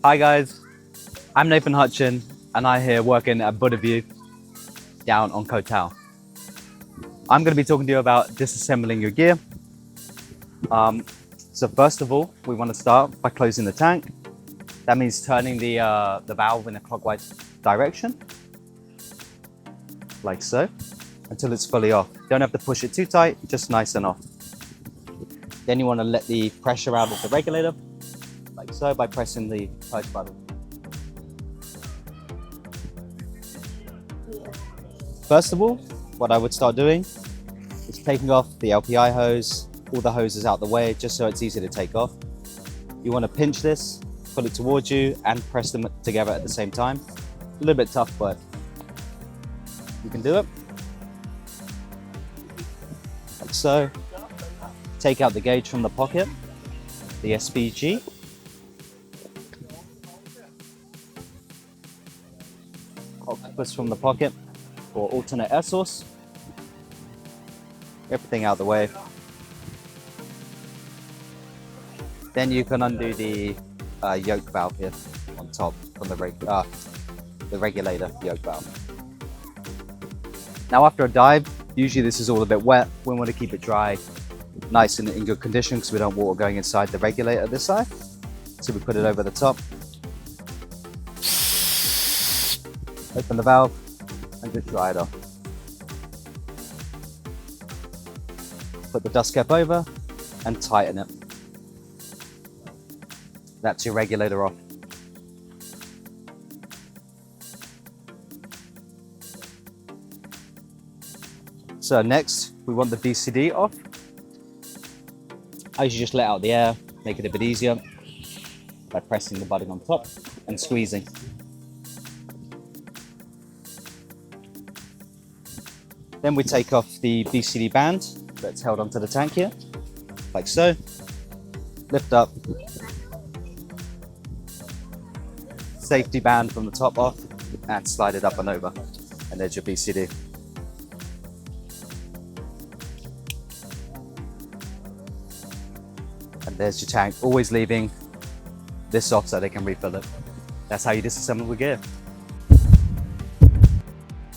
Hi guys, I'm Nathan Hutchin and I'm here working at Buddha View down on Kotal. I'm going to be talking to you about disassembling your gear. So first of all, we want to start by closing the tank. That means turning the valve in a clockwise direction, like so, until it's fully off. Don't have to push it too tight, just nice and off. Then you want to let the pressure out of the regulator, like so, by pressing the purge button. First of all, what I would start doing is taking off the LPI hose, all the hoses out the way, just so it's easy to take off. You want to pinch this, pull it towards you, and press them together at the same time. A little bit tough, but you can do it. Like so. Take out the gauge from the pocket, the SPG. Octopus from the pocket, or alternate air source. Everything out of the way. Then you can undo the yoke valve here on top from the regulator yoke valve. Now after a dive, usually this is all a bit wet. We want to keep it dry, nice and in good condition, because we don't want water going inside the regulator this side. So we put it over the top. Open the valve and just dry it off. Put the dust cap over and tighten it. That's your regulator off. So next, we want the BCD off. I usually just let out the air, make it a bit easier by pressing the button on top and squeezing. Then we take off the BCD band that's held onto the tank here, like so. Lift up. Safety band from the top off and slide it up and over. And there's your BCD. And there's your tank, always leaving this off so they can refill it. That's how you disassemble the gear.